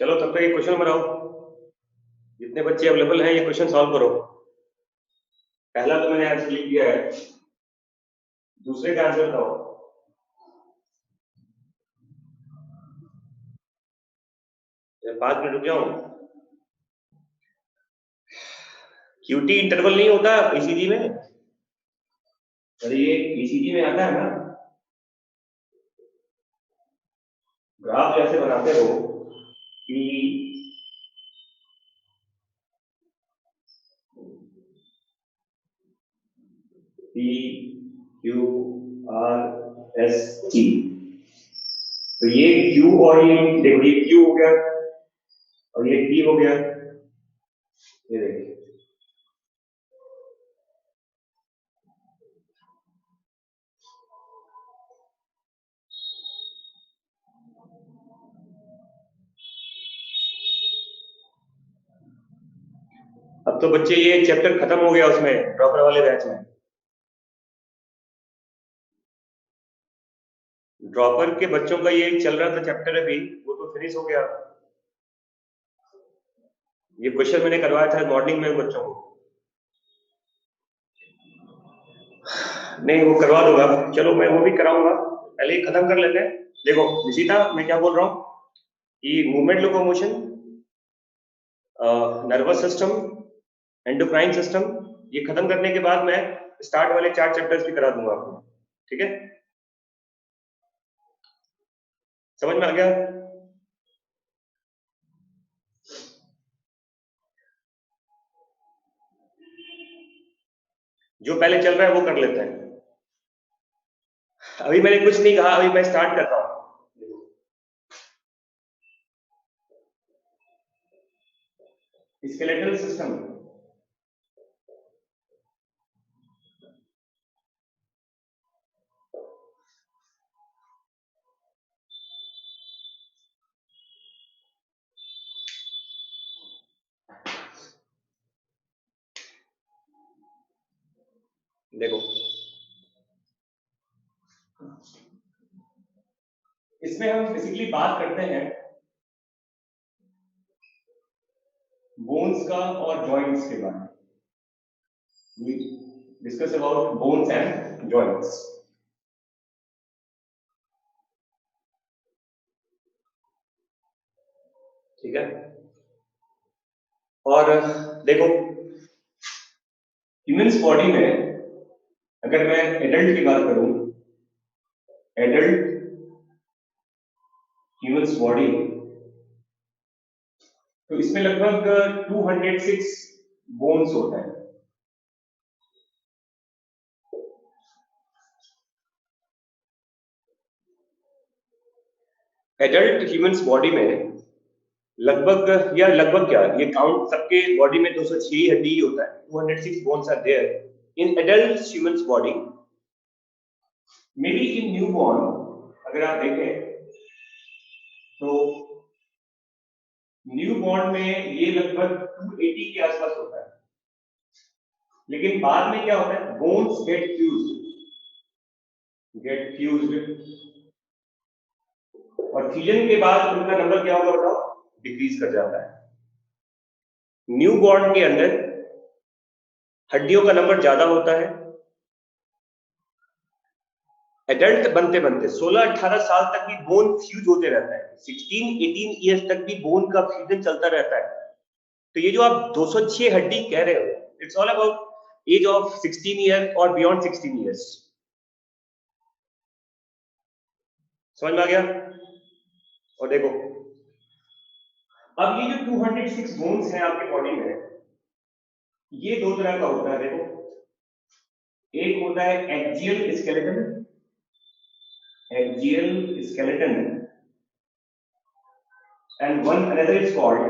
चलो तब तक ये क्वेश्चन बनाओ। जितने बच्चे अवेलेबल हैं ये क्वेश्चन सॉल्व करो। पहला तो मैंने आंसर लिख दिया है, दूसरे का आंसर बताओ। मैं 5 मिनट रुक जाऊं। क्यूटी इंटरवल नहीं होता ईसीजी में? अरे ये ईसीजी में आता है ना, ग्राफ जैसे बनाते हो कि P Q R S T. तो ये क्यू और ये देखो, ये क्यू हो गया और ये टी हो गया। ये देखिए, अब तो बच्चे ये चैप्टर खत्म हो गया उसमें, ड्रॉपर वाले बैच में। ड्रॉपर के बच्चों का ये चल रहा था चैप्टर, अभी वो तो फिनिश हो गया। ये क्वेश्चन मैंने करवाया था मॉर्निंग में बच्चों को। नहीं वो करवा दूंगा, चलो मैं वो भी कराऊंगा, पहले ही खत्म कर लेते हैं। देखो निशिता, मैं क्या बोल रहा हूँ कि movement locomotion, nervous system, endocrine system, ये खत्म करने के बाद मैं स्टार्ट वाले 4 चैप्टर्स भी करा दूंगा आपको। ठीक है, समझ में आ गया? जो पहले चल रहा है वो कर लेते हैं। अभी मैंने कुछ नहीं कहा, अभी मैं स्टार्ट कर रहा हूँ। स्केलेटल सिस्टम, देखो इसमें हम बेसिकली बात करते हैं बोन्स का और जॉइंट्स के बारे में। Discuss about bones and joints. ठीक है, और देखो ह्यूमंस बॉडी में अगर मैं एडल्ट की बात करूं, एडल्ट ह्यूमंस बॉडी, तो इसमें लगभग 206 बोन्स होता है। एडल्ट ह्यूमंस बॉडी में लगभग, या लगभग क्या, ये काउंट सबके बॉडी में 206 हड्डी ही होता है। 206 bones are there in adult humans body. Maybe in new born अगर आप देखें तो न्यू बॉर्न में ये लगभग 280 के आसपास होता है, लेकिन बाद में क्या होता है, बोन्स गेट फ्यूज्ड, और फ्यूजन के बाद उनका नंबर क्या होगा बताओ, डिक्रीज कर जाता है। न्यू बॉर्न के अंदर हड्डियों का नंबर ज्यादा होता है। एडल्ट बनते बनते 16-18 साल तक भी बोन फ्यूज होते रहता है, 16-18 ईयर्स तक भी बोन का फ्यूजन चलता रहता है। तो ये जो आप 206 हड्डी कह रहे हो, it's all about age of 16 year और बियॉन्ड 16 ईयर्स। समझ में आ गया? और देखो अब ये जो 206 बोन्स हैं आपके बॉडी में, ये दो तरह का होता है। देखो एक होता है axial skeleton, and one another is called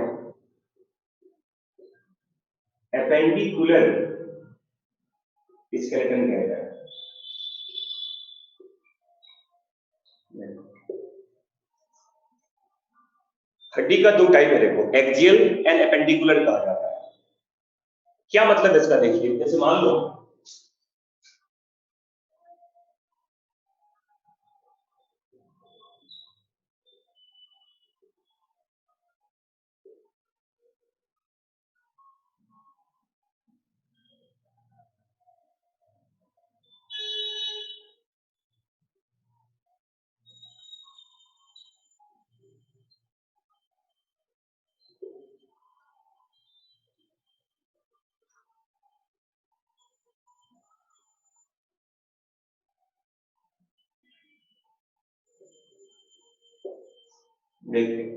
appendicular skeleton कहता है। हड्डी का 2 टाइप है, देखो एक्सियल एंड एपेंडिकुलर कहा जाता है। क्या मतलब इसका, देखिए जैसे मान लो देखिए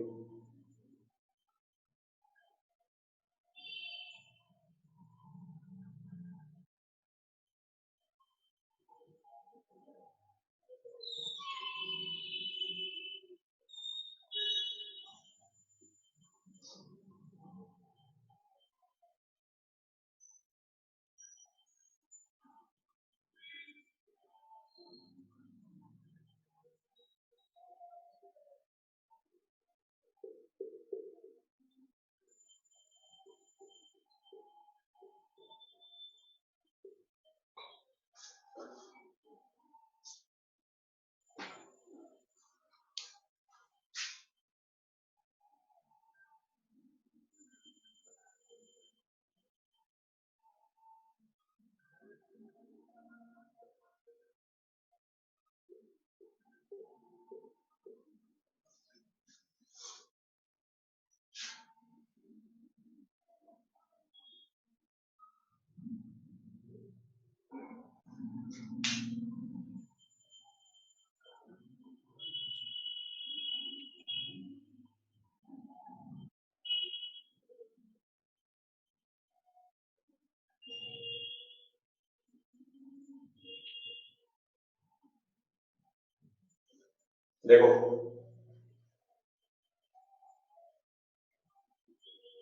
देखो,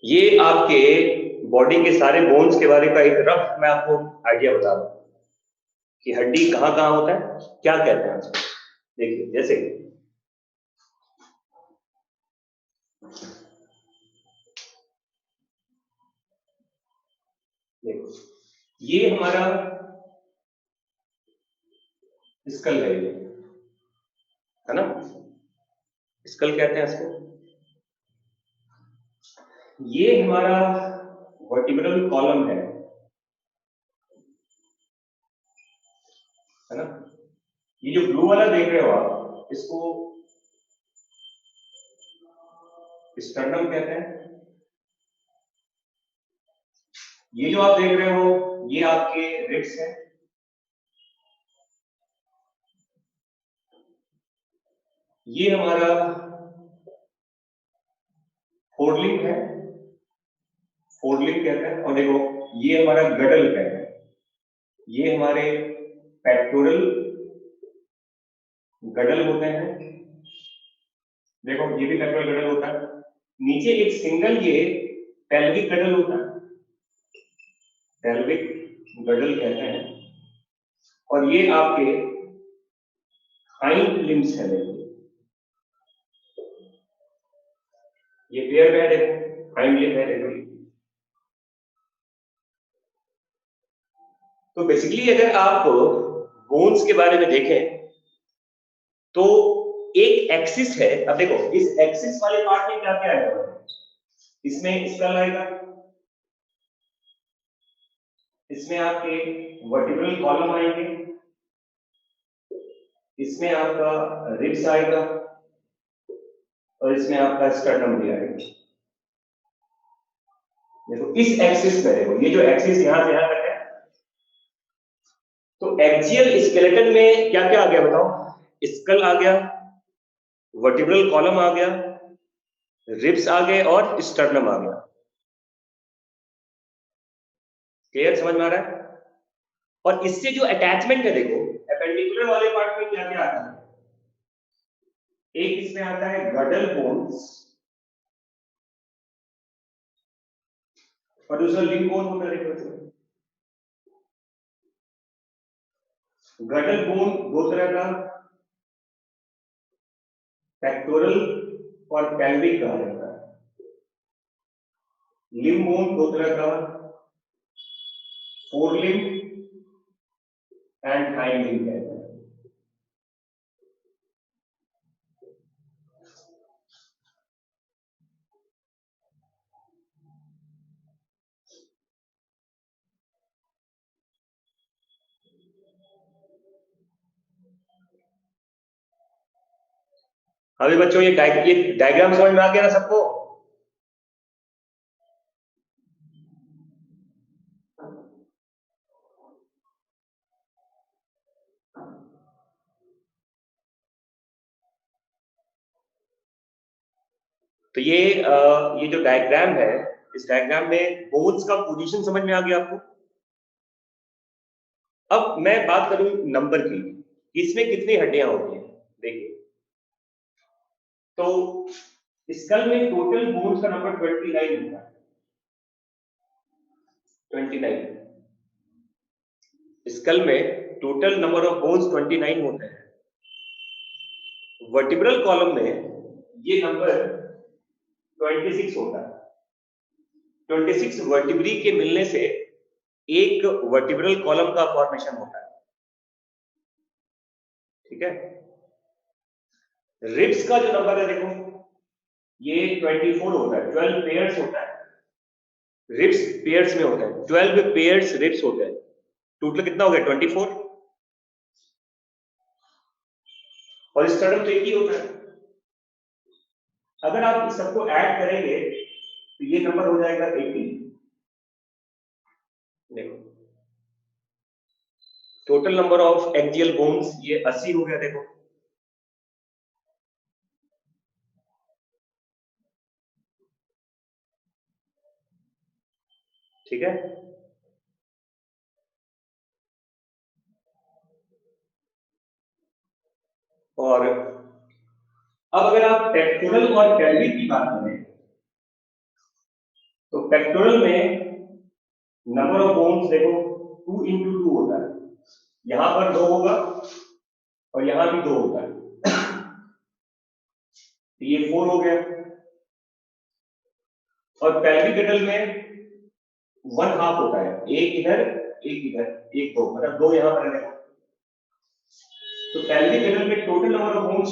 ये आपके बॉडी के सारे बोन्स के बारे का एक रफ मैं आपको आइडिया बता दूं कि हड्डी कहाँ कहाँ होता है, क्या कहते हैं उसको। देखिए जैसे देखो, ये हमारा स्कल है, ये है ना, स्कल कहते हैं इसको। ये हमारा वर्टिब्रल कॉलम है ना। ये जो ब्लू वाला देख रहे हो आप, इसको स्टर्नम कहते हैं। ये जो आप देख रहे हो, ये आपके रिब्स हैं। ये हमारा फोरलिंग है, फोरलिंग कहते हैं। और देखो, ये हमारा गडल कहते हैं। ये हमारे पेक्टोरल गडल होते हैं। देखो, ये भी पेक्टोरल गडल होता है। नीचे एक सिंगल ये पेल्विक गडल होता है, पेल्विक गडल कहते हैं। और ये आपके हाइंड लिम्स है। देखो, ये पेयर में है, देखो हाइंड लिम्ब है, देखो। तो बेसिकली अगर आप बोन्स के बारे में देखें तो एक एक्सिस है। अब देखो, इस एक्सिस वाले पार्ट में क्या क्या है, इसमें स्कल आएगा, इसमें आपके वर्टिब्रल कॉलम आएंगे, इसमें आपका रिब्स आएगा, और इसमें आपका स्टर्नम भी आएगा। देखो इस एक्सिस पे, देखो ये जो एक्सिस यहां से यहां तक है, तो एक्सियल स्केलेटन में क्या क्या आ गया बताओ। स्कल आ गया, वर्टिब्रल कॉलम आ गया, रिब्स आ गए, और स्टर्नम आ गया। क्लियर, समझ में आ रहा है। और इससे जो अटैचमेंट है, देखो एपेंडिकुलर वाले पार्ट में क्या क्या आता है। एक इसमें आता है गडल बोन्स, और दूसरा लिंग बोन होता है। देखो, गडल बोन दो तरह का, पेक्टोरल और पेल्विक कहा जाता है। लिंब बोन दो तरह का, four limb and hind limb कहते हैं। अभी बच्चों ये डायग्राम समझ में आ गया ना सबको। तो ये जो डायग्राम है, इस डायग्राम में बोन्स का पोजीशन समझ में आ गया आपको। अब मैं बात करूं नंबर की, इसमें कितनी हड्डियां होती हैं। देखिए, तो स्कल में टोटल बोन्स का नंबर 29 होता है। 29 स्कल में टोटल नंबर ऑफ बोन्स 29 होते हैं। वर्टिब्रल कॉलम में ये नंबर 26 होता है। 26 वर्टिब्री के मिलने से एक वर्टिब्रल कॉलम का फॉर्मेशन होता है। ठीक है। रिब्स का जो नंबर है देखो, ये 24 होता है। 12 पेयर्स होता है। रिब्स पेयर्स में होता है। 12 पेयर्स रिब्स होते हैं। टोटल कितना हो गया? 24। और स्टर्नम तो एक ही होता है। अगर आप इस सबको ऐड करेंगे तो ये नंबर हो जाएगा 80। देखो, total number of axial bones ये 80 हो गया। देखो, ठीक है। और अब अगर आप पेक्टोरल और पेल्विक की बात करें तो पेक्टोरल में नंबर ऑफ बोन्स देखो 2 into 2 होता है। यहां पर 2 होगा और यहां भी 2 होता है, तो ये 4 हो गया। और पेल्विक गिडल में 1/2 होता है। एक इधर, एक इधर, एक दो, मतलब 2 यहां पर है। तो पेल्विक गिडल में टोटल नंबर ऑफ बोन्स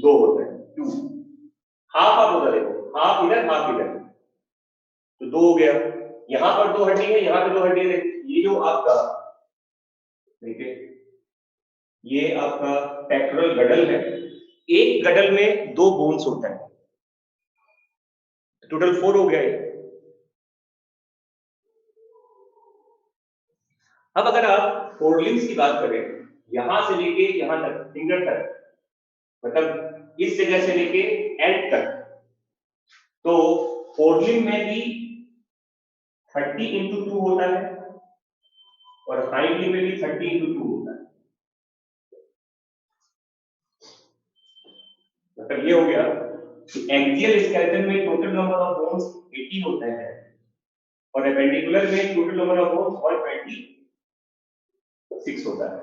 2 होते हैं, 2। हाफ हाफ होता है। देखो, हाफ इधर, हाफ इधर, तो 2 हो गया। यहां पर 2 हड्डी है, यहां पे 2 हड्डी है। ये जो आपका, देखिए, ये आपका पेक्टोरल गडल है। एक गडल में 2 बोन्स होता है, टोटल 4 हो गया ये। अब अगर आप फोरलिम्स की बात करें, यहां से लेके यहां तक, फिंगर तक, मतलब इस जगह से लेके एंड तक, तो फोरलिम में भी 30 into 2 होता है और हाइंड लिम्ब में भी 30 into 2 होता है। मतलब ये हो गया कि एक्सियल स्केलेटन में टोटल नंबर ऑफ बोन्स 80 होते हैं और एपेंडिकुलर में टोटल नंबर ऑफ बोन्स 126 होता है।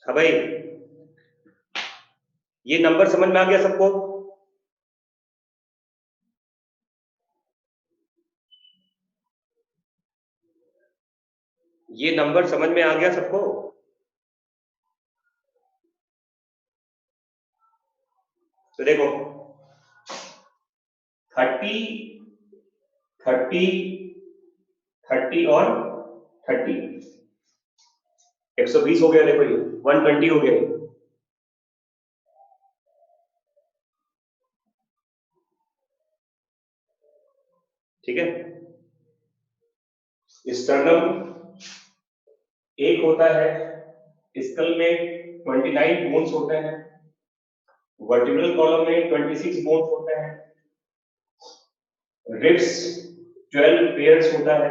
हाँ भाई, ये नंबर समझ में आ गया सबको? ये नंबर समझ में आ गया सबको? तो देखो, 30, 30, 30 और 30, 120 हो गया। देखो, ये 120 हो गया। ठीक है। स्टर्नम एक होता है। स्कल में 29 बोन्स होते हैं। वर्टिब्रल कॉलम में 26 बोन्स होते हैं। रिब्स 12 पेयर्स होता है।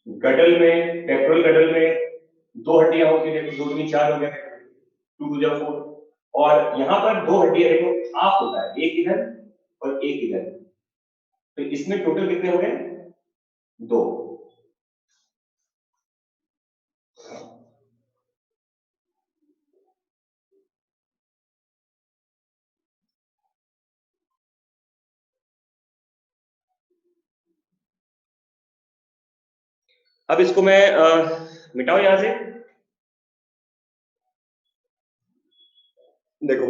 गडल में, पेक्टोरल गडल में 2 हड्डियां होती है। देखो, 2 दूनी 4 हो गया, 2 टू 4। और यहां पर 2 हड्डियां, देखो, हाफ होता है, एक इधर और एक इधर, तो इसमें टोटल कितने हो गए? 2। अब इसको मैं मिटाऊं यहां से। देखो,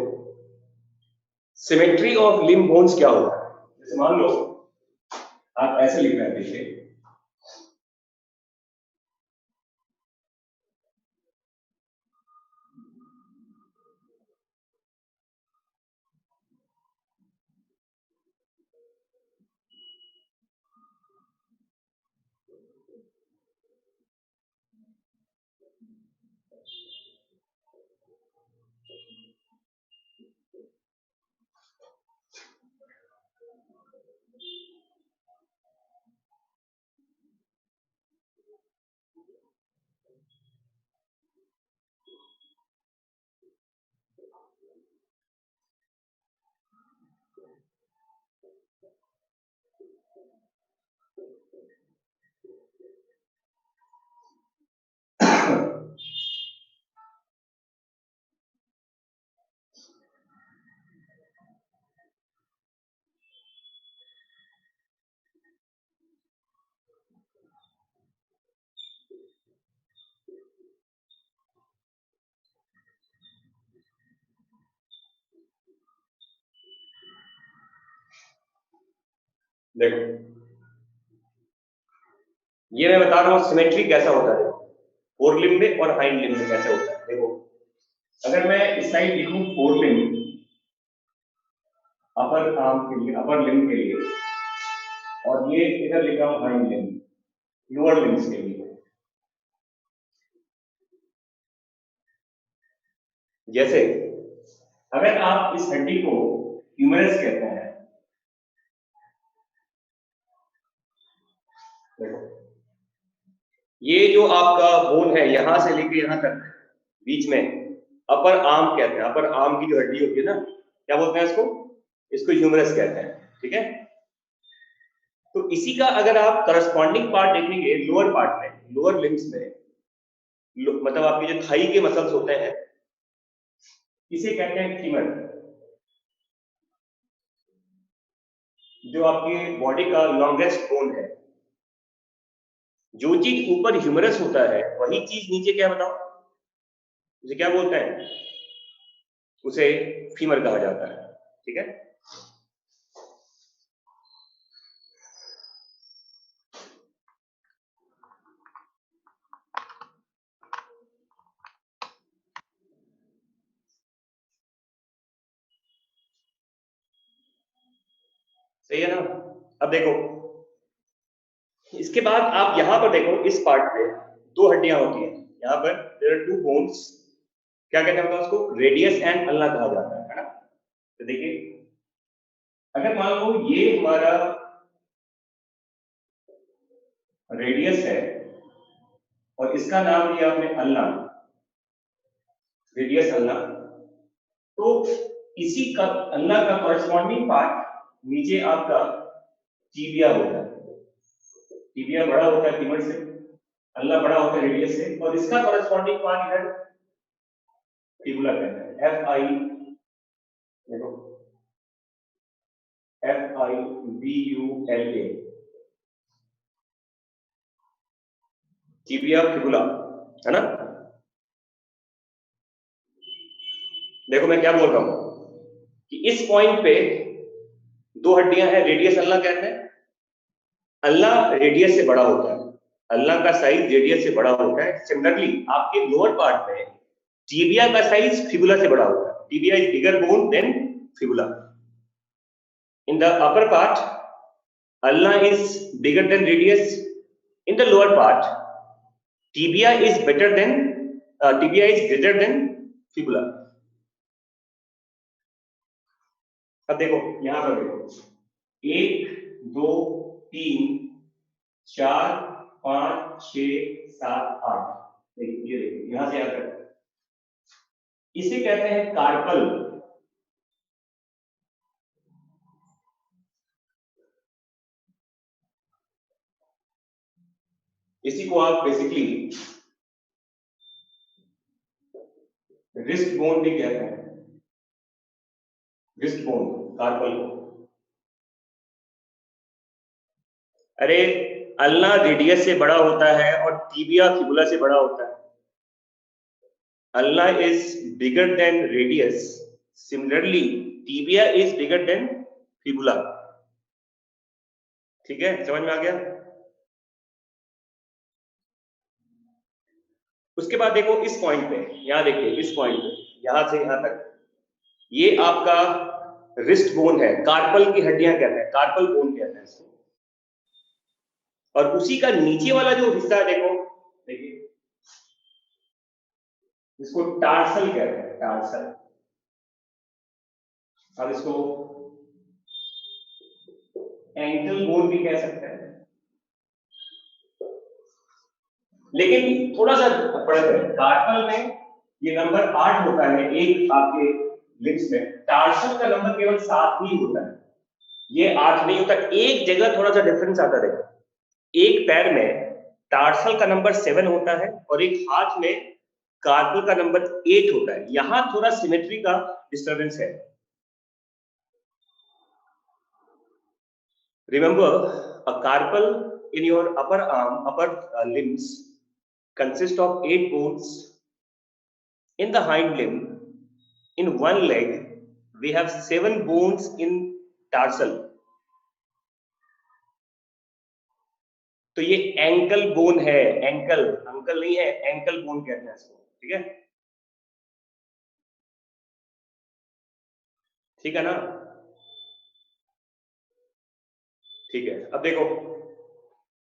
सिमेट्री ऑफ लिम्ब बोन्स क्या होता है? जैसे मान लो आप ऐसे लिख रहे हैं, देखिए, देखो ये मैं बता रहा हूँ सिमेट्री कैसा होता है फोर लिम्ब में और हाइंड लिम्ब में कैसे होता है। देखो अगर मैं इस साइड लिखूं फोर लिम्ब अपर आर्म के लिए, अपर लिम्ब के लिए, और ये इधर लिखा हूं हाइंड लिम्ब, लोअर लिम्ब्स के लिए। जैसे अगर आप इस हड्डी को ह्यूमरस कहते हैं, देखो ये जो आपका बोन है यहां से लेके यहां तक बीच में अपर आर्म कहते हैं। अपर आर्म की जो हड्डी होती है ना, क्या बोलते हैं इसको? इसको ह्यूमरस कहते हैं, ठीक है। तो इसी का अगर आप करस्पॉन्डिंग पार्ट देखेंगे लोअर पार्ट में, लोअर लिम्स में, मतलब आपके जो थाई के मसल्स होते हैं, इसे कहते हैं फीमर। जो आपके बॉडी का लॉन्गेस्ट बोन है, जो चीज ऊपर ह्यूमरस होता है वही चीज नीचे क्या बताओ, उसे क्या बोलते हैं? उसे फीमर कहा जाता है, ठीक है। सही है ना? अब देखो इसके बाद आप यहां पर देखो, इस पार्ट पे दो हड्डियां होती हैं यहां पर, देयर आर टू बोन्स। क्या कहते हैं उसको? रेडियस एंड अल्ना कहा जाता है ना। तो देखिए अगर मान लो ये हमारा रेडियस है और इसका नाम लिया आपने अल्ना, रेडियस अल्ना, तो इसी का अल्ना का कॉरेस्पॉन्डिंग पार्ट नीचे आपका टीबिया होता है। टीबिया बड़ा होता है फीमर से, अल्ना बड़ा होता है रेडियस से, और इसका कॉरेस्पॉन्डिंग पार्ट इधर फिबुला कहते हैं। एफ आई, देखो FIBULA, टिबिया फिबुला, है ना। देखो मैं क्या बोल रहा हूं कि इस पॉइंट पे दो हड्डियां हैं, रेडियस अल्ना कहते हैं। अल्ना रेडियस से बड़ा होता है, अल्ना का साइज रेडियस से बड़ा होता है। सिमिलरली आपके लोअर पार्ट में टिबिया का साइज फिबुला से बड़ा होता है। Tibia is bigger bone than fibula. In the upper part ulna is bigger than radius. In the lower part tibia is better than tibia is greater than fibula. अब देखो यहां पर देखो, 1 2 3 4 5 6 7 8, देखिए ये देखिए यहां से यहां तक, इसे कहते हैं कार्पल। इसी को आप बेसिकली रिस्ट बोन भी कहते हैं, रिस्ट बोन, कार्पल को। अरे अल्ना रेडियस से बड़ा होता है और टिबिया फिबुला से बड़ा होता है। Ulna is bigger than radius, similarly tibia is bigger than fibula. ठीक है, समझ में आ गया? उसके बाद देखो इस पॉइंट पे, यहां देखिए इस पॉइंट पे, यहां से यहां तक, ये आपका रिस्ट बोन है, कार्पल की हड्डियां कहते हैं, कार्पल बोन कहते हैं इसको। और उसी का नीचे वाला जो हिस्सा है देखो, देखिए इसको टार्सल कहते हैं, टार्सल। अब इसको एंकल बोन भी कह सकते हैं, लेकिन थोड़ा सा फर्क है। कार्पल में ये नंबर 8 होता है एक आपके लिम्स में, टार्सल का नंबर केवल 7 ही होता है, ये 8 नहीं होता। एक जगह थोड़ा सा डिफरेंस आता है, एक पैर में टार्सल का नंबर 7 होता है और एक हाथ में कार्पल का नंबर 8 होता है। यहां थोड़ा सिमेट्री का डिस्टर्बेंस है। Remember, a carpal in your upper arm, upper limbs consist of 8 bones. In the hind limb, in one leg, we have 7 bones in tarsal. तो ये एंकल बोन है, एंकल, अंकल नहीं है, एंकल बोन कहते हैं इसको, ठीक है, ठीक है ना, ठीक है। अब देखो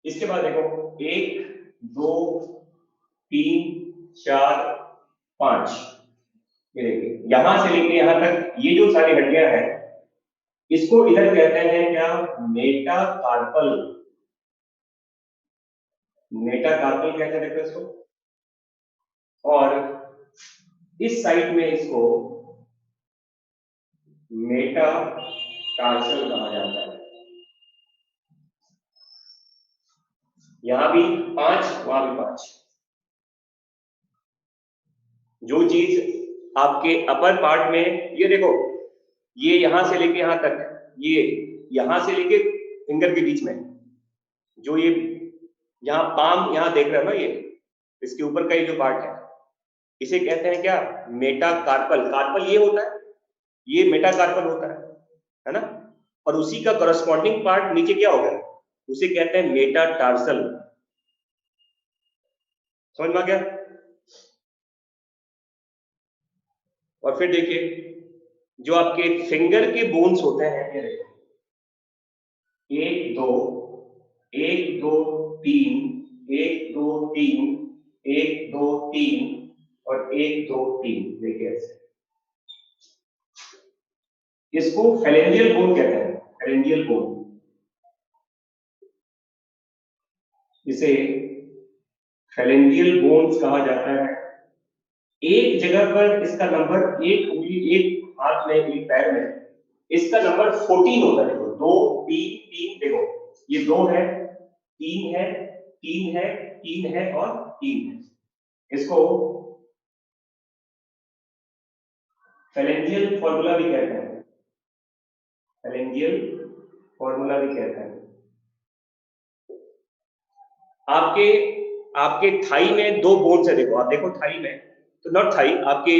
इसके बाद देखो 1 2 3 4 5, ये देखिए यहां से लेके यहां तक ये जो सारी हड्डियां हैं इसको इधर कहते हैं क्या, मेटाकार्पल, मेटाकार्पल कहते हैं देखो इसको, और इस साइड में इसको मेटाटार्सल कहा जाता है। यहां भी 5, वहां भी 5। जो चीज आपके अपर पार्ट में, ये देखो ये यहां से लेके यहां तक, ये यहां से लेके फिंगर के बीच में, जो ये यहाँ पाम यहाँ देख रहे हो ना, ये इसके ऊपर का ये जो पार्ट है इसे कहते हैं क्या, मेटाकार्पल। कार्पल ये होता है, ये मेटाकार्पल होता है ना, और उसी का करस्पॉन्डिंग पार्ट नीचे क्या होगा, उसे कहते हैं मेटाटार्सल। समझ में आ गया। और फिर देखिए जो आपके फिंगर के बोन्स होते हैं, ये देखो 1 2 1 2 3 1 2 3 1 2 3 और 1 2 3, देखिए ऐसे, इसको फेलेंजियल बोन कहते हैं, फेलेंजियल बोन। इसे फेलेंजियल बोन्स कहा जाता है। एक जगह पर इसका नंबर, एक उंगली, एक हाथ में, एक पैर में इसका नंबर 14 होता है। देखो 2 3 3, देखो ये 2 है, 3 है, 3 है, 3 है और 3 है। इसको फेलेंजियल फॉर्मूला भी कहते हैं, फेलेंजियल फॉर्मूला भी कहते हैं। आपके आपके थाई में 2 बोन्स है, देखो आप देखो थाई में, तो नॉट थाई, आपके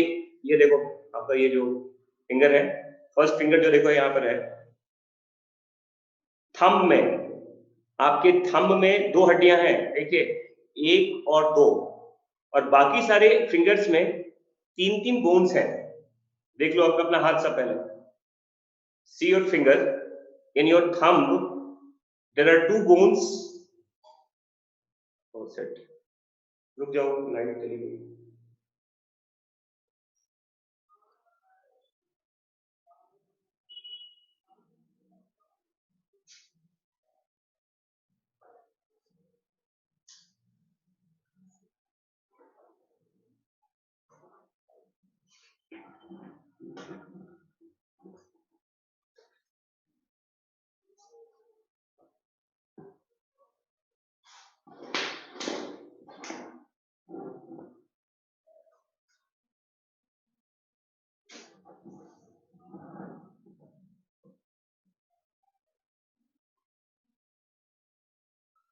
ये देखो आपका ये जो फिंगर है, फर्स्ट फिंगर जो देखो यहाँ पर है, थंब में, आपके थंब में 2 हड्डियां हैं, देखिए 1 और 2, और बाकी सारे फिंगर्स में 3-3 बोन्स हैं। देख लो आपका अपना हाथ सा पहले, see your finger, in your thumb there are 2 bones, और सेट, रुक जाओ लाइट चली गई।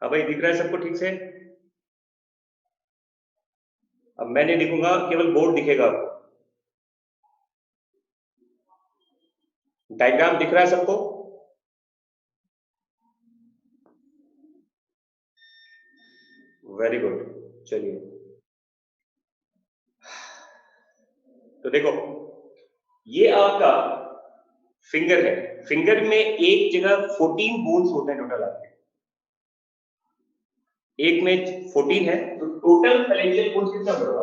अब भाई दिख रहा है सबको ठीक से। अब मैं नहीं दिखूंगा, केवल बोर्ड दिखेगा आपको। डायग्राम दिख रहा है सबको। वेरी गुड, चलिए तो देखो ये आपका फिंगर है, फिंगर में एक जगह 14 बोन्स होते हैं टोटल आपके, एक में 14 है, तो टोटल फेलेंजियल बोन्स कितना होगा,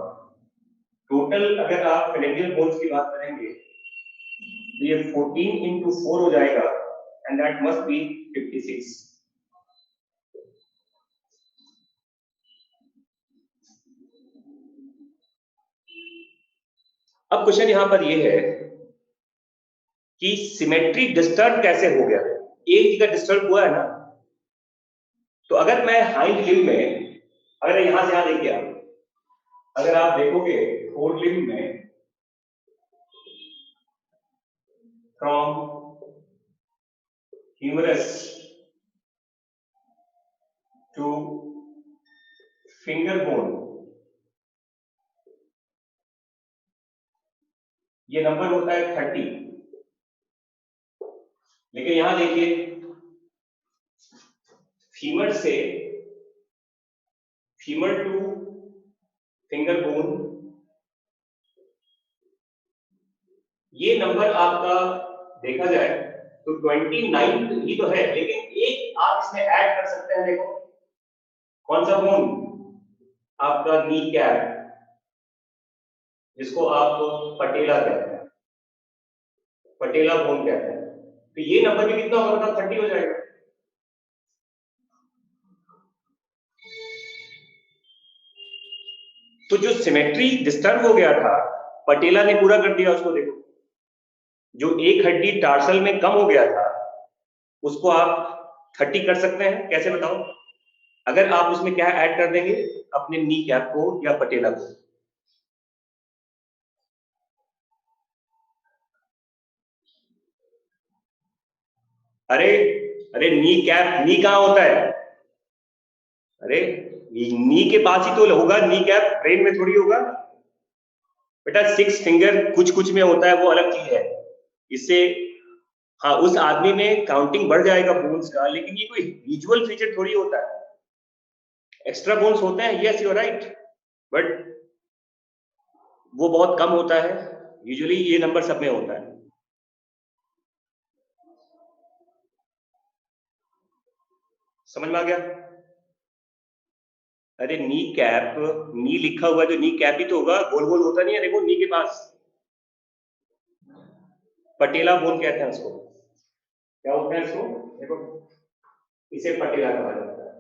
टोटल अगर आप फेलेंजियल बोन्स की बात करेंगे तो ये 14 into 4 हो जाएगा, एंड दैट मस्ट बी 56। अब क्वेश्चन यहां पर ये है कि सिमेट्री डिस्टर्ब कैसे हो गया, एक जगह डिस्टर्ब हुआ है ना, तो अगर मैं हाइंड लिम्ब में, अगर यहां से यहां देखिए आप, अगर आप देखोगे फोर लिम्ब में from humerus to finger bone, ये नंबर होता है 30, लेकिन यहां देखिए फीमर से फीमर टू फिंगर बोन, ये नंबर आपका देखा जाए तो 29 ही तो है, लेकिन एक आप इसमें ऐड कर सकते हैं। देखो कौन सा बोन, आपका नी कैप, जिसको आप पटेला कहते हैं, पटेला बोन कहते हैं। तो ये नंबर भी कितना होगा, 30 हो जाएगा। तो जो सिमेट्री डिस्टर्ब हो गया था, पटेला ने पूरा कर दिया उसको। देखो जो एक हड्डी टार्सल में कम हो गया था, उसको आप 30 कर सकते हैं। कैसे बताओ? अगर आप उसमें क्या ऐड कर देंगे, अपने नी कैप को या पटेला को। अरे अरे नी कैप, नी कहाँ होता है? अरे नी के पास ही तो होगा नी कैप, ब्रेन में थोड़ी होगा बेटा। 6 फिंगर कुछ कुछ में होता है, वो अलग चीज है। इससे हाँ, उस आदमी में काउंटिंग बढ़ जाएगा बोन्स का, लेकिन ये कोई विजुअल फीचर थोड़ी होता है। एक्स्ट्रा बोन्स होते हैं, yes you are right, but वो बहुत कम होता है। यूजुअली ये नंबर सब में होता है। समझ में आ गया? अरे नी कैप, नी लिखा हुआ जो नी कैप ही तो होगा, गोल गोल होता नहीं है, देखो नी के पास। पटेला बोन कहते हैं उसको। क्या होता है इसको? देखो, इसे पटेला कहा जाता है।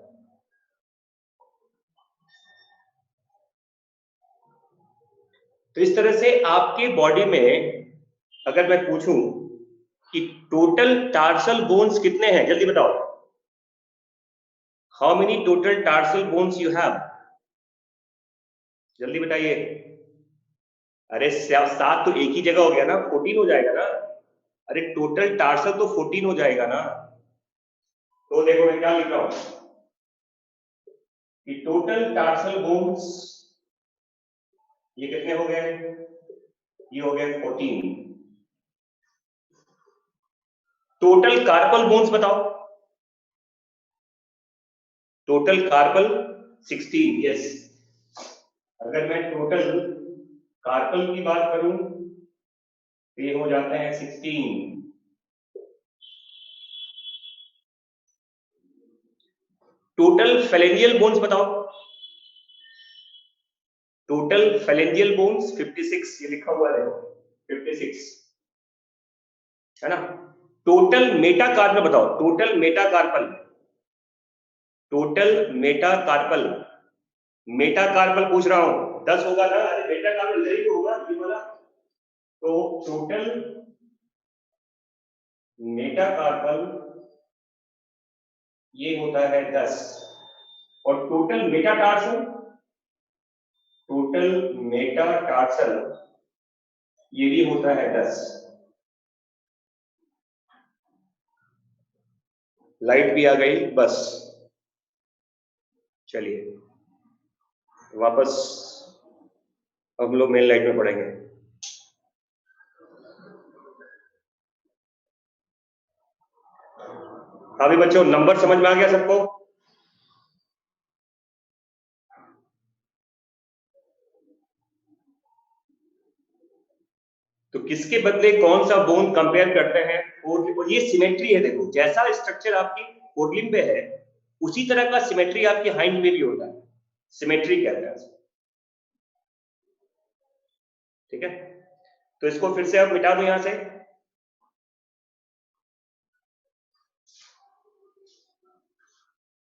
तो इस तरह से आपके बॉडी में अगर मैं पूछूं कि टोटल टार्सल बोन्स कितने हैं, जल्दी बताओ। How many total tarsal bones you have? जल्दी बताइए। अरे 7 तो एक ही जगह हो गया ना, 14 हो जाएगा ना। अरे टोटल टार्सल तो 14 हो जाएगा ना। तो देखो मैं क्या लिख रहा हूं कि टोटल टार्सल बोन्स ये कितने हो गए, ये हो गए 14। टोटल कार्पल बोन्स बताओ। Total carpal 16, yes. अगर मैं टोटल कार्पल की बात करूं तो ये हो जाते हैं 16। टोटल फेलेंजियल बोन्स बताओ। टोटल फेलेंजियल बोन्स 56, ये लिखा हुआ है 56, है ना। टोटल मेटाकार्पल बताओ, total metacarpal, total metacarpal, metacarpal पूछ रहा हूं, 10 होगा ना। अरे मेटाकार्पल इधर ही तो होगा, ये वाला। तो टोटल मेटाकार्पल ये होता है 10, और टोटल मेटाटार्सल, टोटल मेटाटार्सल ये भी होता है 10। लाइट भी आ गई, बस चलिए वापस अब हम लोग मेन लाइट में पढ़ेंगे। अभी बच्चों नंबर समझ में आ गया सबको? तो किसके बदले कौन सा बोन कंपेयर करते हैं? और ये सिमेट्री है। देखो जैसा स्ट्रक्चर आपकी फोरलिम्ब पे है, उसी तरह का सिमेट्री आपकी हाइंड में भी होता है। सिमेट्री कहते हैं। ठीक है, तो इसको फिर से आप मिटा दो यहां से।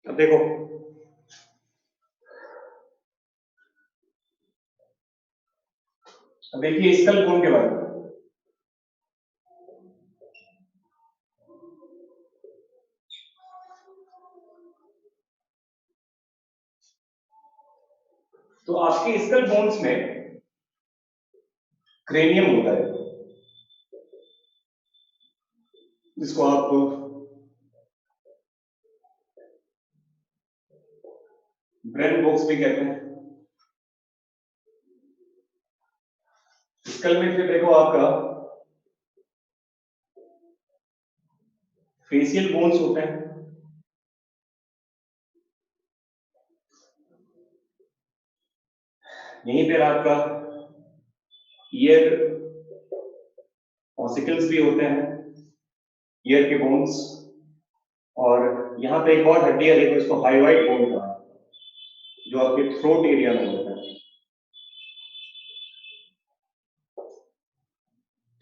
अब देखो, अब देखिए स्कल बोन के बारे में। तो आपके स्कल बोन्स में क्रेनियम होता है, जिसको आप ब्रेन बॉक्स भी कहते हैं। स्कल में फिर देखो आपका फेशियल बोन्स होते हैं, यहीं पर आपका ईयर ऑसिकल्स भी होते हैं, ईयर के बोन्स। और यहाँ पे एक और हड्डी है, देखो इसको हाइवाइड बोन कहा, जो आपके थ्रोट एरिया में होता है,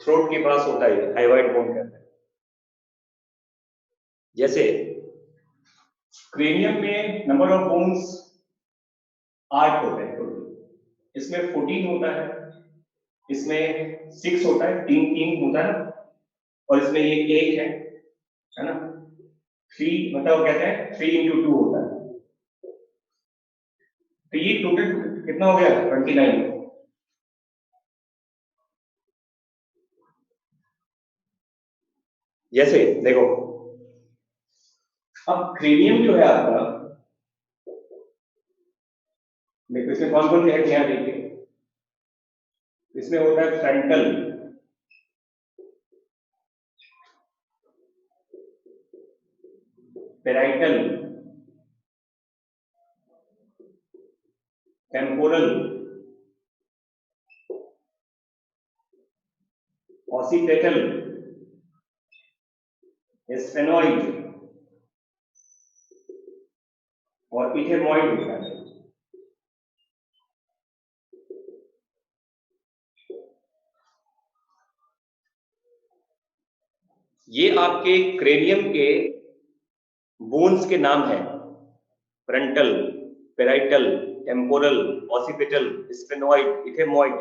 थ्रोट के पास होता है, हाइवाइड बोन कहते हैं। जैसे क्रेनियम में नंबर ऑफ बोन्स 8 होते हैं टोटल, इसमें 14 होता है, इसमें 6 होता है, 3 होता है, और इसमें ये 1 है ना, 3 मतलब कहते हैं 3 into 2 होता है। तो ये टोटल कितना हो गया? 29। जैसे देखो, अब क्रेनियम जो है आपका, देखो इसमें कौन कौन से हेड यहाँ देखिए, इसमें होता है frontal, parietal, temporal, occipital, sphenoid और इथेमॉइड होता है। ये आपके क्रेनियम के बोन्स के नाम हैं, frontal, parietal, temporal, occipital, sphenoid, इथेमॉइड।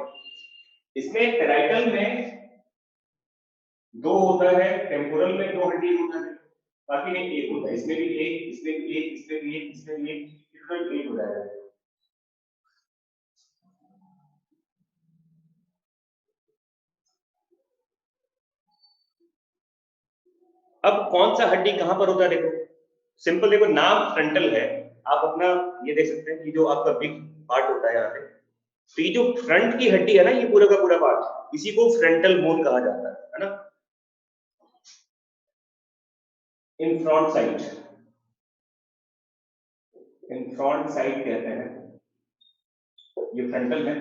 इसमें पेराइटल में 2 होता है, टेम्पोरल में 2 हड्डी होता है, बाकी में 1 होता है, इसमें भी 1, इसमें भी 1, इसमें भी 1, इसमें भी 1, टोटल 1 हो जाएगा। अब कौन सा हड्डी कहां पर होता है, देखो सिंपल, देखो नाम फ्रंटल है, आप अपना ये देख सकते हैं कि जो आपका बिग पार्ट होता है यहाँ पे, तो ये जो फ्रंट की हड्डी है ना, ये पूरा का पूरा पार्ट, इसी को फ्रंटल बोन कहा जाता है ना। In front side, in front side कहते हैं, ये फ्रंटल है।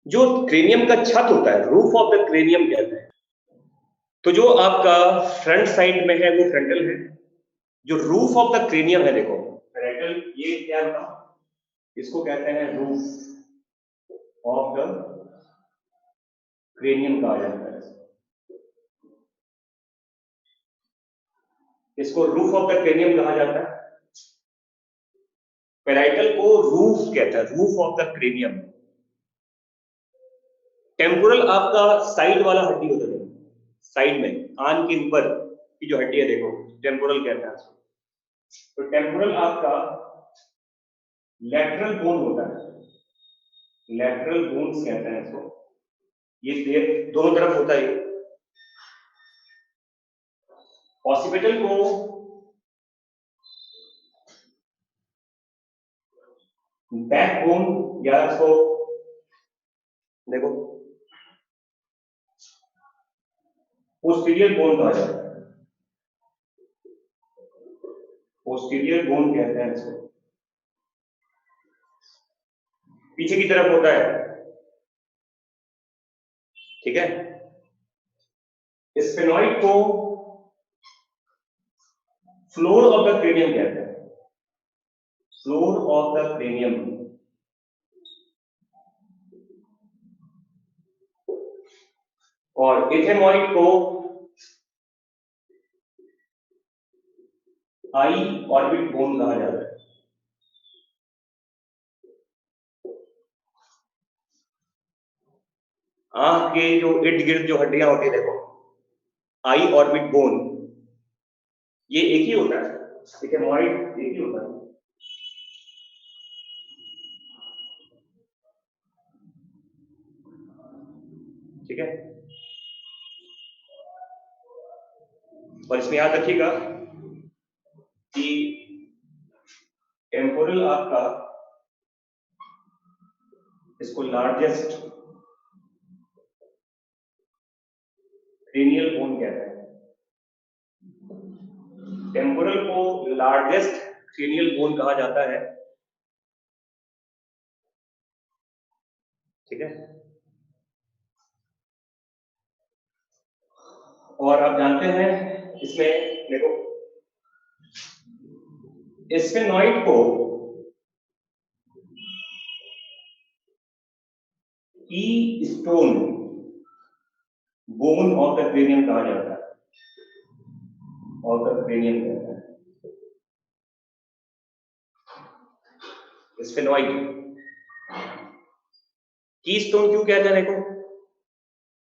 जो क्रेनियम का छत होता है, रूफ ऑफ द क्रेनियम कहते हैं, तो जो आपका फ्रंट साइड में है वो फ्रंटल है, जो रूफ ऑफ द क्रेनियम है, देखो पेराइटल, ये क्या बताओ, इसको कहते हैं रूफ ऑफ द क्रेनियम कहा जाता है, इसको रूफ ऑफ द क्रेनियम कहा जाता है। पेराइटल को रूफ कहता है, roof of the cranium. Temporal आपका साइड वाला हड्डी होता है, साइड में कान के ऊपर की जो हड्डी है, देखो टेम्पोरल कहते हैं उसको। तो टेम्पोरल आपका लैटरल बोन होता है, लैटरल बोन्स कहते हैं इसको, ये दोनों तरफ होता है। ऑसिपिटल को बैक बोन, या इसको देखो पोस्टीरियर बोन कहा जाता है, पोस्टीरियर बोन कहते हैं इसको, पीछे की तरफ होता है, ठीक है। स्फेनॉइड को फ्लोर ऑफ द क्रेनियम कहते हैं, फ्लोर ऑफ द क्रेनियम। और इथेमॉइड को आई ऑर्बिट बोन कहा जाता है। आंख के जो इर्द गिर्द जो हड्डियां होती है, देखो आई ऑर्बिट बोन, ये एक ही होता है, इथेमॉइड एक ही होता है। ठीक है, और इसमें याद रखिएगा कि टेम्पोरल आपका, इसको लार्जेस्ट क्रेनियल बोन कहते हैं, टेम्पोरल को लार्जेस्ट क्रेनियल बोन कहा जाता है। ठीक है। और आप जानते हैं इसमें देखो स्फेनॉइड को की stone bone of the cranium कहा जाता है, ऑफ द क्रेनियम कहता है स्फेनॉइड। की स्टोन क्यों कहते हैं? देखो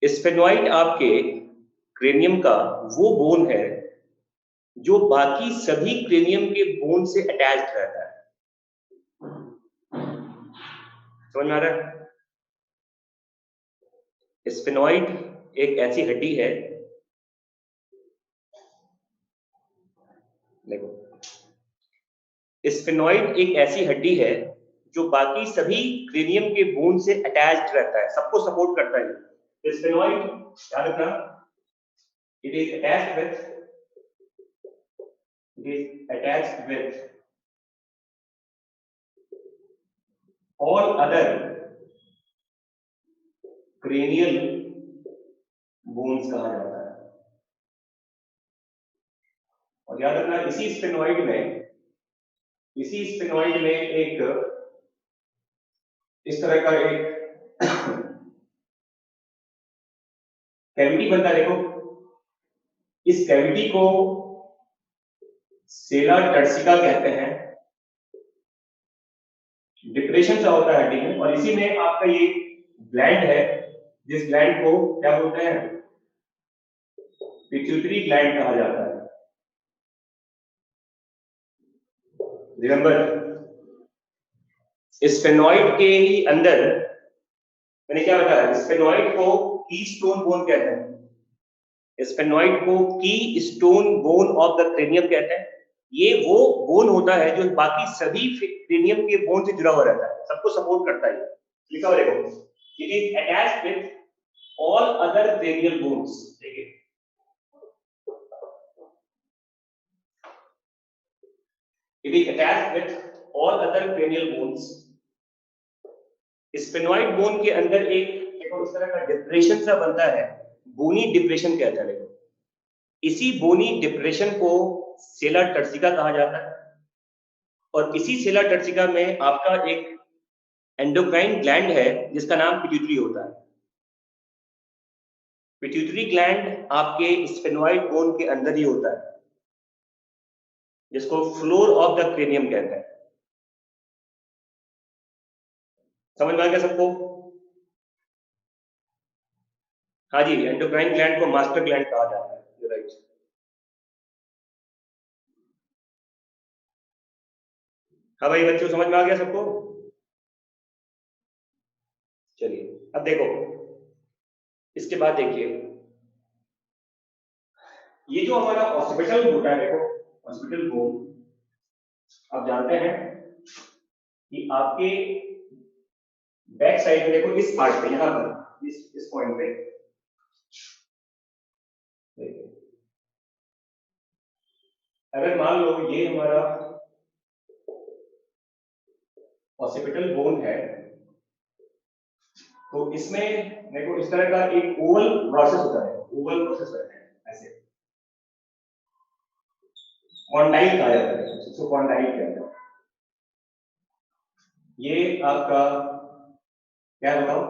स्फेनॉइड आपके क्रेनियम का वो बोन है जो बाकी सभी क्रेनियम के बोन से अटैच्ड रहता है। समझ में आ रहा है? स्फेनॉइड एक ऐसी हड्डी है, देखो स्फेनॉइड एक ऐसी हड्डी है जो बाकी सभी क्रेनियम के बोन से अटैच्ड रहता है, सबको सपोर्ट करता है। स्फेनॉइड याद रखना, it is attached with all other cranial bones कहा जाता है। और याद रखना इसी स्फेनॉइड में एक इस तरह का एक कैविटी बनता है। देखो इस कैविटी को सेला टर्सिका कहते हैं, डिप्रेशन सा होता है हड्डी में, और इसी में आपका ये ग्लैंड है जिस ग्लैंड को क्या बोलते हैं? पिट्यूटरी ग्लैंड कहा जाता है। रिमेंबर स्फेनॉइड के ही अंदर मैंने क्या बताया, स्फेनॉइड को की स्टोन बोन कहते हैं, स्फेनॉइड को की stone bone of the cranium कहते हैं। ये वो बोन होता है जो बाकी सभी क्रेनियम के बोन से जुड़ा हुआ रहता है, सबको सपोर्ट करता है। लिखा हुआ देखो, it is attached with all other cranial bones. देखिए it is attached with all other cranial bones. Sphenoid bone के अंदर एक देखो इस तरह का डिप्रेशन सा बनता है, बोनी डिप्रेशन कहता है। देखो इसी बोनी डिप्रेशन को सेला टर्सिका कहा जाता है, और इसी सेला टर्सिका में आपका एक एंडोक्राइन ग्लैंड है जिसका नाम पिट्यूटरी होता है। पिट्यूटरी ग्लैंड आपके स्फेनॉइड बोन के अंदर ही होता है, जिसको फ्लोर ऑफ द क्रेनियम कहते हैं। समझ में आ गया सबको? हाँ जी, एंडोक्राइन ग्लैंड को मास्टर ग्लैंड कहा जाता है। You right. हाँ भाई बच्चों, समझ में आ गया सबको? चलिए अब देखो, इसके बाद देखिए ये जो हमारा ऑक्सीपिटल होता है, देखो ऑक्सीपिटल बोन आप जानते हैं कि आपके बैक साइड में देखो इस पार्ट पे, यहां पर इस पॉइंट पे देखिए, अगर मान लो ये हमारा ऑक्सीपिटल बोन है, तो इसमें देखो इस तरह का एक ओवल प्रोसेस होता है, ओवल प्रोसेस होता है ऐसे, कॉन्डाइल कहा जाता है, इसको कॉन्डाइल कहते हैं। ये आपका क्या बताओ,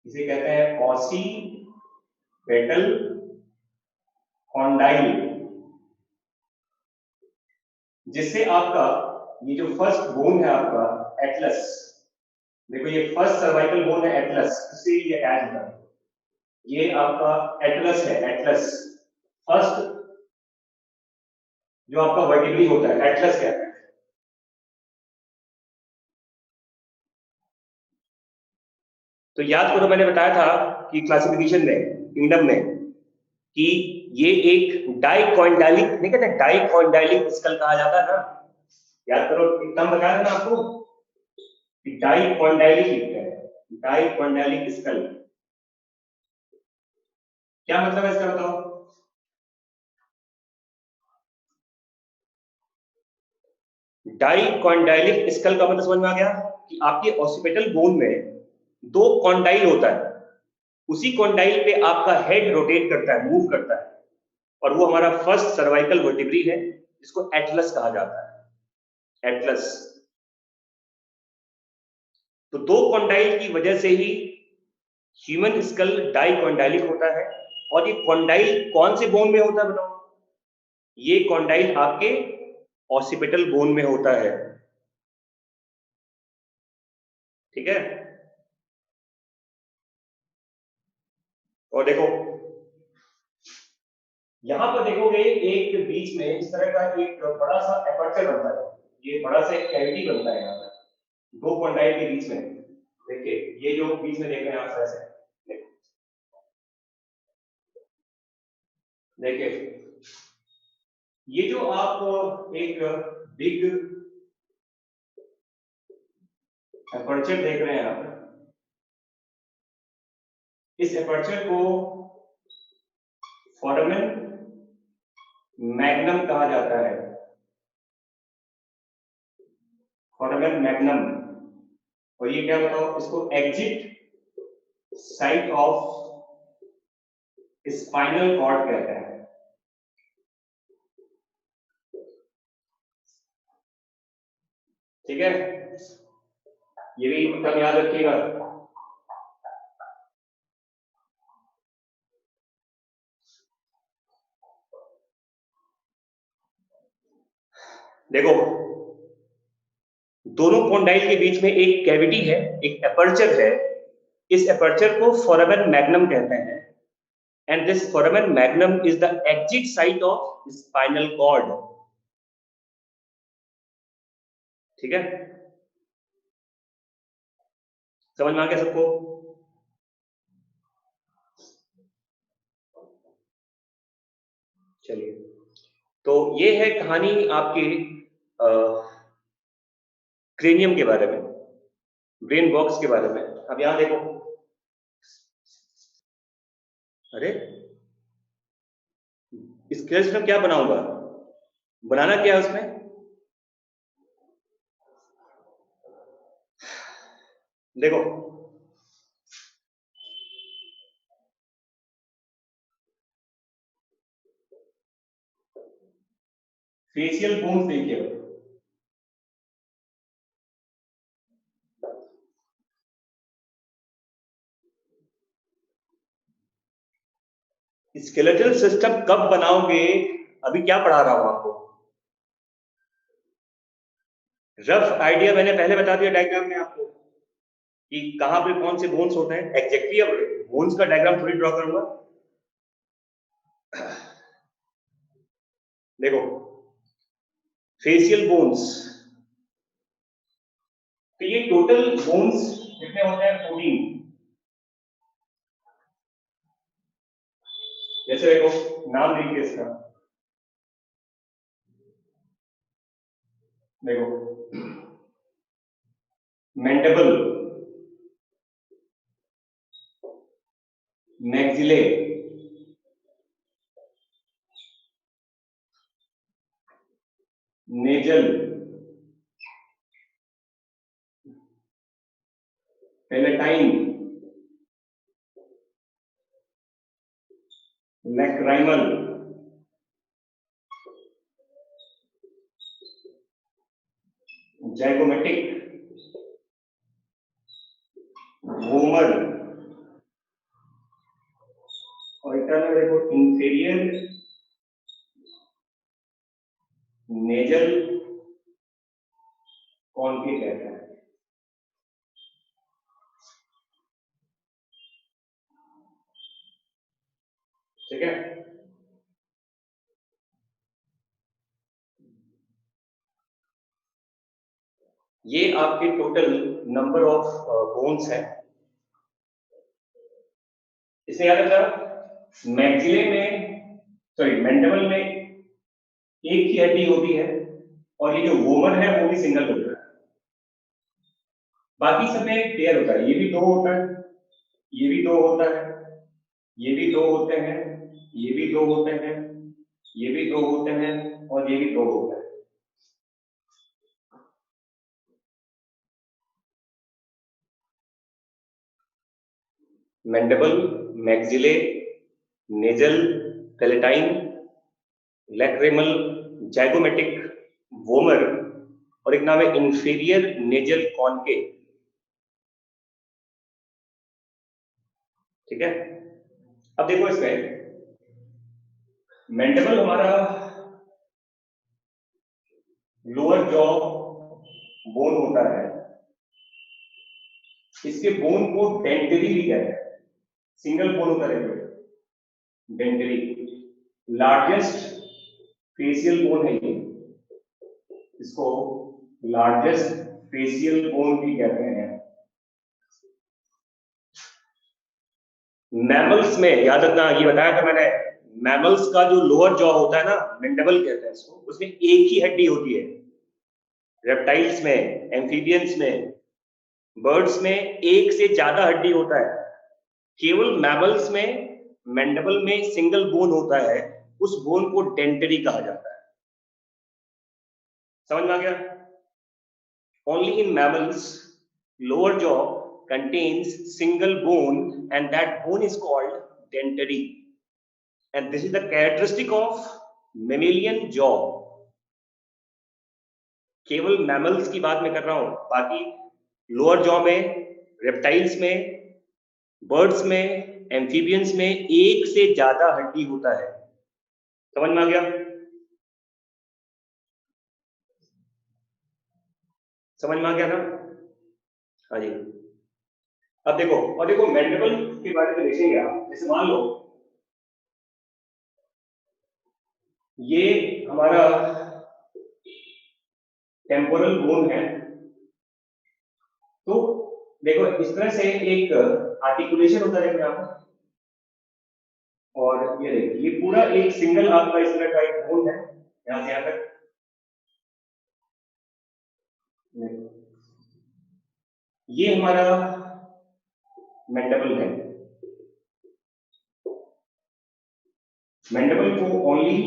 इसे कहते हैं ऑसीपिटल कॉन्डाइल, जिससे आपका ये जो फर्स्ट बोन है आपका एटलस, देखो ये फर्स्ट सर्वाइकल बोन है एटलस, इससे ये अटैच होता है। ये आपका एटलस है, एटलस फर्स्ट जो आपका वर्टिब्री होता है, एटलस कहते हैं। तो याद करो मैंने बताया था कि क्लासिफिकेशन में, किंगडम में, कि ये एक डाइकॉन्डाइलिक, नहीं कहते डाइकॉन्डाइलिक स्कल कहा जाता है ना। याद करो, एकदम बताया था ना आपको कि डाइकॉन्डाइलिक है, डाइकॉन्डाइलिक स्कल। क्या मतलब है इसका बताओ? डाइकॉन्डाइलिक स्कल का मतलब समझ में आ गया कि आपके ऑक्सीपिटल बोन में दो कॉन्डाइल होता है, उसी कॉन्डाइल पे आपका हेड रोटेट करता है, मूव करता है, और वो हमारा फर्स्ट सर्वाइकल वर्टिब्री है जिसको एटलस कहा जाता है, एटलस। तो दो कॉन्डाइल की वजह से ही ह्यूमन स्कल डाइकॉन्डाइलिक होता है। और ये कॉन्डाइल कौन से बोन में होता है बताओ? ये कॉन्डाइल आपके ऑसिपिटल बोन में होता है, ठीक है। और देखो यहां पर देखोगे एक बीच में इस तरह का एक बड़ा सा एपर्चर बनता है, ये बड़ा सा एक कैविटी बनता है यहाँ पर दो कॉन्डाइल के बीच में। देखिए ये जो बीच में देख रहे हैं आप ऐसे, देखिए ये जो आप एक बिग एपर्चर देख रहे हैं आप, इस एपर्चर को फोरामेन मैग्नम कहा जाता है, फोरामेन मैग्नम। और ये क्या बताओ, इसको exit site of spinal cord कहते हैं, ठीक है। ये भी टर्म याद रखिएगा। देखो दोनों कॉन्डाइल के बीच में एक कैविटी है, एक एपर्चर है, इस एपर्चर को फोरामेन मैग्नम कहते हैं, and this foramen magnum is the exit site of spinal cord, ठीक है। समझ में आ गया सबको? चलिए, तो ये है कहानी आपकी क्रेनियम के बारे में, ब्रेन बॉक्स के बारे में। अब यहां देखो, अरे स्केल सिस्टम क्या बनाऊंगा, बनाना क्या है उसमें? देखो फेशियल बोन्स देखिए, स्केलेटल सिस्टम कब बनाओगे, अभी क्या पढ़ा रहा हूं आपको, रफ आइडिया मैंने पहले बता दिया डायग्राम में आपको कि कहां पे कौन से बोन्स होते हैं एग्जैक्टली। अब बोन्स का डायग्राम थोड़ी ड्रॉ करूंगा। देखो फेशियल बोन्स, तो ये टोटल बोन्स कितने होते हैं? 14। जैसे देखो नाम देखिए इसका, देखो mandible, maxillae, nasal, palatine, lacrimal, zygomatic, vomer, और इतना देखो इंफीरियर नेजल कॉन्क्रीट कहते हैं, ठीक है। ये आपके टोटल नंबर ऑफ बोन्स है। इसे याद रखना, मैक्सिले में, सॉरी मैंडिबल में एक ही हड्डी होती है, और ये जो वोमर है वो भी सिंगल होता है, बाकी सब में पेयर होता है। ये भी दो होता है, ये भी दो होता है, ये भी दो होते हैं, ये भी दो होते हैं, ये भी दो होते हैं, और ये भी दो होता है। Mandible, maxillae, nasal, palatine, lacrimal, zygomatic, vomer, और एक नाम है इंफीरियर नेजल कॉनकेव। ठीक है, अब देखो इसमें मैंडिबल हमारा लोअर जॉ बोन होता है, इसके बोन को डेंटरी भी कहते हैं, सिंगल बोन होता है डेंटरी। लार्जेस्ट फेशियल बोन है ये, इसको लार्जेस्ट फेशियल बोन भी कहते हैं। मैमल्स में याद रखना, ये बताया था मैंने, मैमल्स का जो लोअर जॉ होता है ना, मैंडिबल कहते हैं इसको, उसमें एक ही हड्डी होती है। रेप्टाइल्स में, एम्फीबियंस में, बर्ड्स में एक से ज्यादा हड्डी होता है। केवल मैमल्स में मैंडिबल में सिंगल बोन होता है, उस बोन को डेंटरी कहा जाता है। समझ में आ गया? Only in mammals lower jaw contains single bone and that bone is called dentary, and this is the characteristic of mammalian jaw. केवल मैमल्स की बात मैं कर रहा हूं, बाकी लोअर जॉ में, रेप्टाइल्स में, बर्ड्स में, एम्फीबियंस में एक से ज्यादा हड्डी होता है। समझ में आ गया? समझ में आ गया ना? हाँ जी। अब देखो, और देखो मैंडिबल के बारे में देखेंगे आप, जैसे मान लो ये हमारा टेम्पोरल बोन है, तो देखो इस तरह से एक आर्टिकुलेशन होता है यहाँ पर, और ये देखिए ये पूरा एक सिंगल आपका इस तरह का एक बोन है, यहाँ से यहाँ तक। ये हमारा मैंडिबल है। मैंडिबल को ओनली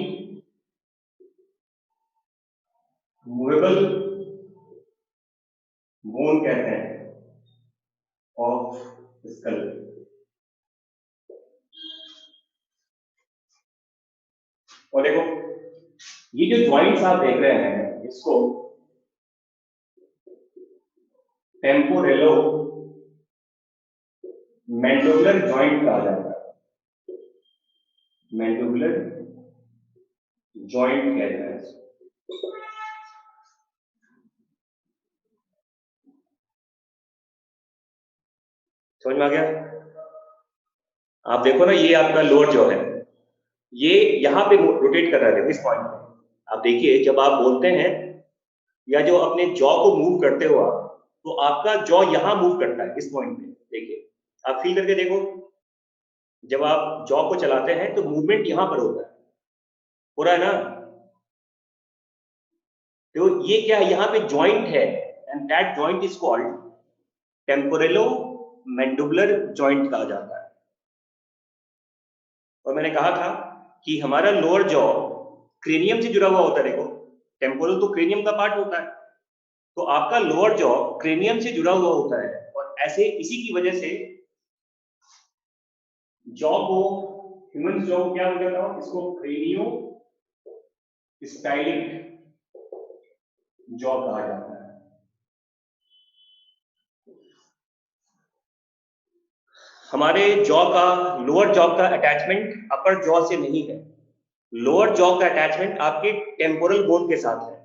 मूवेबल बोन कहते हैं ऑफ स्कल। और देखो ये जो जॉइंट्स आप देख रहे हैं, इसको टेम्पोरेलो मैंडिबुलर जॉइंट कहा जाता है। मैंडिबुलर जॉइंट कहते हैं। समझ में आ गया? आप देखो ना, ये आपका लोअर जॉ है, ये यहां पे रोटेट कर रहा है इस पॉइंट पे। आप देखिए जब आप बोलते हैं या जो अपने जॉ को मूव करते हो आप, तो आपका जॉ यहां मूव करता है इस पॉइंट पे। देखिए आप फील करके देखो, जब आप जॉ को चलाते हैं तो मूवमेंट यहां पर होता है, हो रहा है ना? तो ये क्या है, यहाँ पे जॉइंट है, and that joint is called temporo mandibular joint कहा जाता है। और मैंने कहा था कि हमारा लोअर जॉ क्रेनियम से जुड़ा हुआ होता है। देखो टेम्पोरल तो क्रेनियम का पार्ट होता है, तो आपका लोअर जॉ क्रेनियम से जुड़ा हुआ होता है, और ऐसे इसी की वजह से जॉ को, ह्यूमन जॉ को क्या बोला था, इसको क्रेनियो स्टाइलिक जॉ कहा जाता है। हमारे जॉ का, लोअर जॉ का अटैचमेंट अपर जॉ से नहीं है। लोअर जॉ का अटैचमेंट आपके टेम्पोरल बोन के साथ है,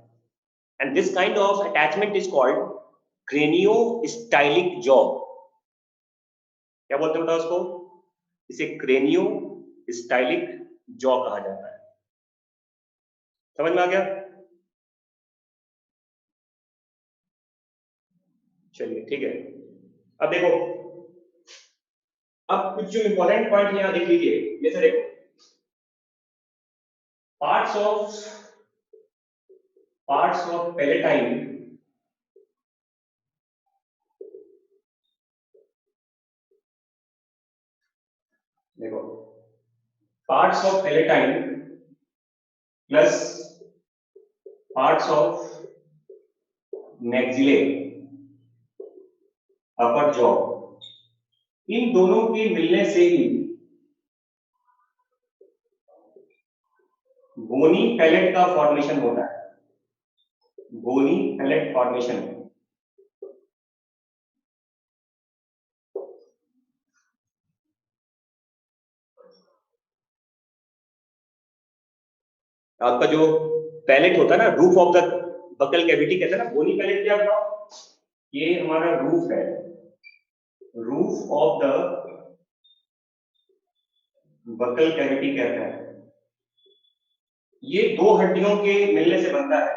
and this kind of attachment is called craniostylic jaw. क्या बोलते हैं बताओ उसको? इसे क्रेनियोस्टाइलिक जॉ कहा जाता है। समझ में आ गया? चलिए ठीक है। अब देखो, अब कुछ जो इंपॉर्टेंट पॉइंट यहां देख लीजिए, जैसे देखो पार्ट्स ऑफ पैलेटाइन, देखो parts of palatine plus parts of maxillae upper jaw, इन दोनों के मिलने से ही बोनी पैलेट का फॉर्मेशन होता है, बोनी पैलेट फॉर्मेशन। आपका जो पैलेट होता है ना, roof of the buccal cavity कहते हैं ना, बोनी पैलेट क्या बताओ, ये हमारा रूफ है, roof of the buccal cavity कहते हैं। ये दो हड्डियों के मिलने से बनता है,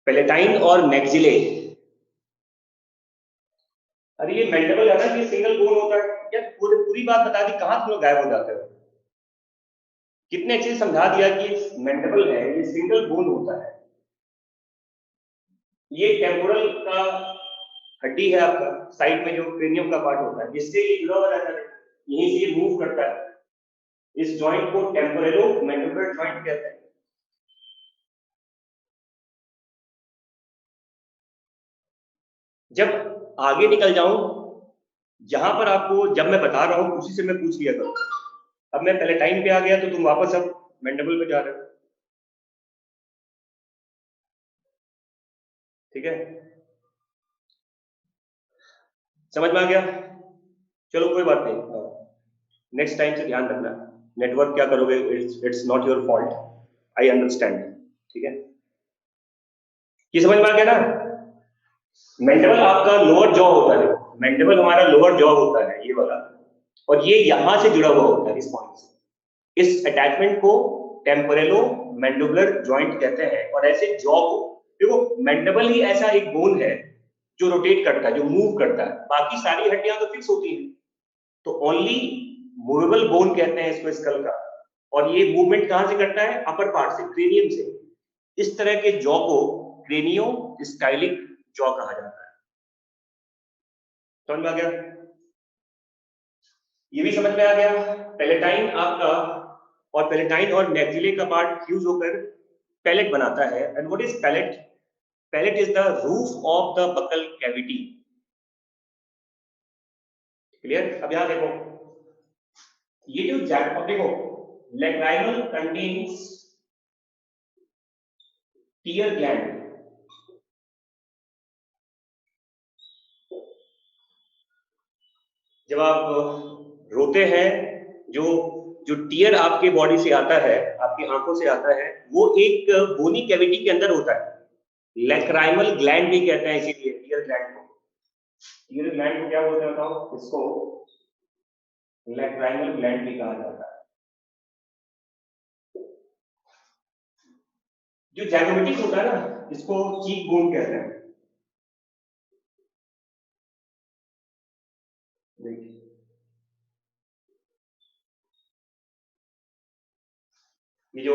पैलेटाइन और मैक्सिले। अरे ये मैंडिबल है ना, ये सिंगल बोन होता है। यार पूरी बात बता दी, कहां तुम लोग गायब हो जाते हो। कितने अच्छे से समझा दिया कि मैंडिबल है, ये सिंगल बोन होता है। ये टेम्पोरल का हड्डी है आपका, साइड में जो क्रेनियम का पार्ट होता है, जिससे ये जुड़ा हुआ रहता है, यहीं से ये मूव करता है। इस जॉइंट को टेम्पोरेलो मैंडिबुलर जॉइंट कहते हैं। जब आगे निकल जाऊं, जहां पर आपको जब मैं बता रहा हूं उसी से मैं पूछ लिया करूं। अब मैं पहले टाइम पे आ गया तो तुम वापस अब मैंडिबल में जा रहे हो, ठीक है, समझ में आ गया। चलो कोई बात नहीं, नेक्स्ट टाइम से ध्यान रखना। नेटवर्क क्या करोगे, it's not your fault, I understand, ठीक है। ये समझ में आ गया ना। मैंडिबल आपका लोअर जॉ होता है, मैंडिबल हमारा लोअर जॉ होता है ये वाला, और ये यहां से जुड़ा हुआ होता है इस पॉइंट से। इस अटैचमेंट को टेम्पोरेलो मैंडिबुलर जॉइंट कहते हैं। और ऐसे जॉ को देखो, मैंडिबल ही ऐसा एक बोन है जो रोटेट करता है, जो मूव करता है, बाकी सारी हड्डियां तो फिक्स होती हैं। तो ओनली मूवेबल बोन कहते हैं इसको, स्कल का। और ये मूवमेंट कहां से करता है, अपर पार्ट से, क्रेनियम से। इस तरह के जॉ को क्रेनियो स्टाइलिक जॉ कहा जाता है। समझ में आ गया, ये भी समझ में आ गया। पैलेटाइन आपका, और पैलेटाइन और मैक्सिले का पार्ट फ्यूज होकर पैलेट बनाता है। And what is palate? Palate is the roof of the buccal cavity. Clear? अब यहां देखो, ये जो जैक, अब देखो, लैक्राइमल कंटेन्स टीयर ग्लैंड। जब आप रोते हैं, जो जो टीयर आपके बॉडी से आता है, आपकी आंखों से आता है, वो एक बोनी कैविटी के अंदर होता है। लैक्राइमल ग्लैंड भी कहते हैं इसीलिए टीयर ग्लैंड को। टीयर ग्लैंड को क्या बोलते हैं बताओ? इसको लैक्राइमल ग्लैंड भी कहा जाता है। जो जैगोमेटिक होता है ना, इसको चीक बोन कहते हैं। देखिए, ये जो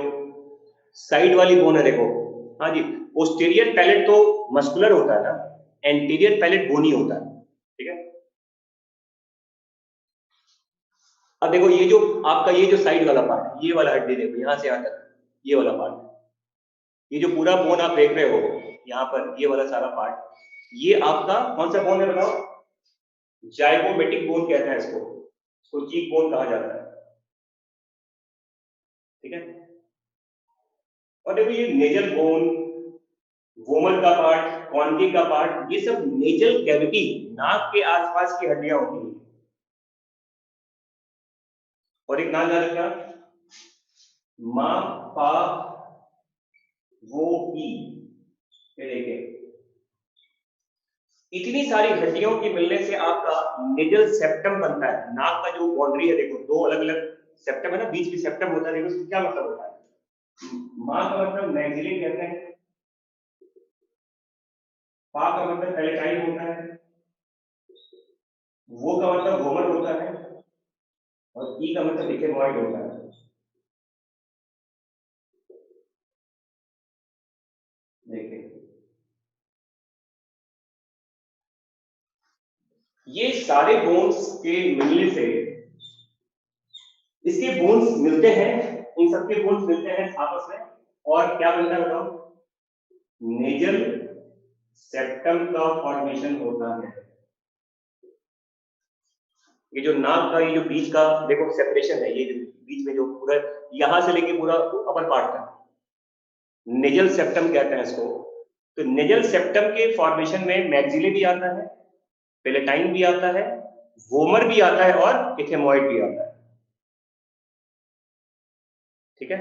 साइड वाली बोन है देखो, हाँ जी, पोस्टीरियर पैलेट तो मस्कुलर होता है ना, एंटीरियर पैलेट बोनी होता है, ठीक है। अब देखो, ये जो आपका ये जो साइड वाला पार्ट, ये वाला हड्डी देखो, यहां से आता है ये वाला पार्ट, ये जो पूरा बोन आप देख रहे हो यहाँ पर, ये वाला सारा पार्ट, ये आपका कौन सा बोन है बताओ? जाइगोमेटिक बोन कहते हैं इसको, इसको चीक बोन कहा जाता है, ठीक है। और देखो, ये नेजल बोन, वोमर का पार्ट, कॉन्टी का पार्ट, ये सब नेजल कैविटी, नाक के आसपास की हड्डियां होती हैं। और एक नाम याद रखना, मा पा वो ई, ये देखिए, इतनी सारी हड्डियों के मिलने से आपका नेजल सेप्टम बनता है। नाक का जो बाउंड्री है देखो, दो अलग अलग सेप्टम है ना, बीच में सेप्टम होता है। देखो इसका क्या मतलब होता है? मां का मतलब मैक्सिलिन कहते हैं, पा का मतलब पैलेटाइन होता है, वो का मतलब वोमर होता है, और ई का मतलब इथेमॉइड होता है। देखिए, ये सारे बोन्स के मिलने से, इसके बोन्स मिलते हैं, इन सबके बोन्स मिलते हैं आपस में, और क्या बनता है बताओ? नेजल सेप्टम का फॉर्मेशन होता है। ये जो नाक का ये जो बीच का देखो सेपरेशन है, ये जो बीच में जो पूरा यहां से लेके पूरा अपर पार्ट तक नेजल सेप्टम कहते हैं इसको। तो नेजल सेप्टम के फॉर्मेशन में मैक्सिले भी आता है, पेलेटाइन भी आता है, वोमर भी आता है और इथेमॉइड भी आता है। ठीक है,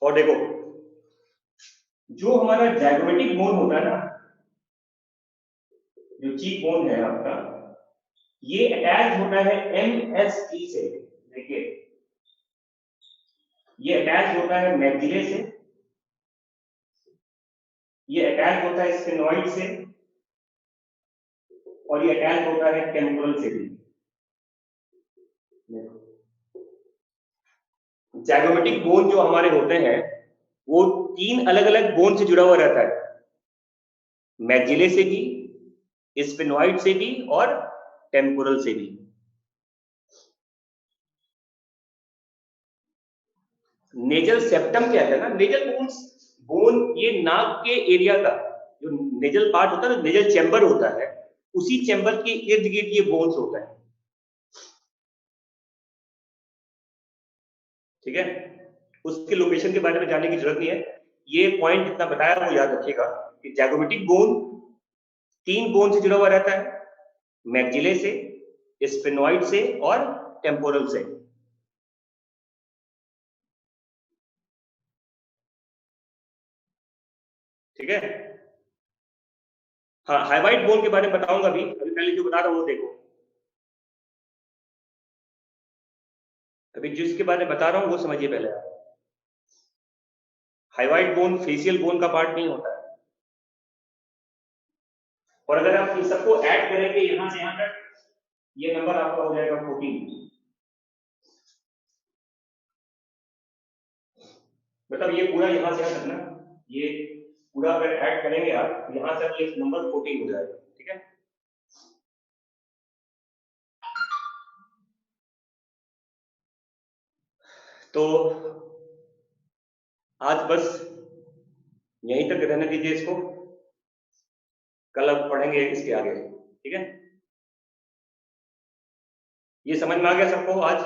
और देखो जो हमारा जाइगोमेटिक बोन होता है ना, जो चीक बोन है आपका, ये अटैच होता है एमएसई से। देखिए ये अटैच होता है मैक्सिले से, ये अटैच होता है स्फेनॉइड से, और ये अटैच होता है टेम्पोरल से भी। जाइगोमेटिक बोन जो हमारे होते हैं वो 3 अलग अलग बोन से जुड़ा हुआ रहता है, मैक्सिले से भी, स्फेनॉइड से भी और टेम्पोरल से भी। नेजल सेप्टम क्या है ना, नेजल बोन्स, बोन ये नाक के एरिया का जो नेजल पार्ट होता है ना, नेजल चैम्बर होता है, उसी चैम्बर के इर्द गिर्द ये बोन्स होता है। ठीक है, उसके लोकेशन के बारे में जानने की जरूरत नहीं है, ये पॉइंट जितना बताया वो याद रखिएगा कि जाइगोमेटिक बोन 3 बोन से जुड़ा हुआ रहता है, मैक्सिले से, स्फेनॉइड से और टेम्पोरल से। ठीक है, हाँ हाइवाइड बोन के बारे में बताऊंगा अभी पहले जो बता रहा हूं वो देखो। अभी जिसके बारे में बता रहा हूं वो समझिए पहले आप। हाइवाइड बोन फेशियल बोन का पार्ट नहीं होता है, और अगर आप इन सबको ऐड करेंगे यहां से यहां तक, ये नंबर आपका हो जाएगा 14। मतलब ये पूरा यहां से यहां तक ना, ये पूरा अगर ऐड करेंगे आप यहां से ये नंबर 14 हो जाएगा। ठीक है, तो आज बस यहीं तक रहने दीजिए इसको, कल अब पढ़ेंगे इसके आगे। ठीक है, ये समझ में आ गया सबको आज?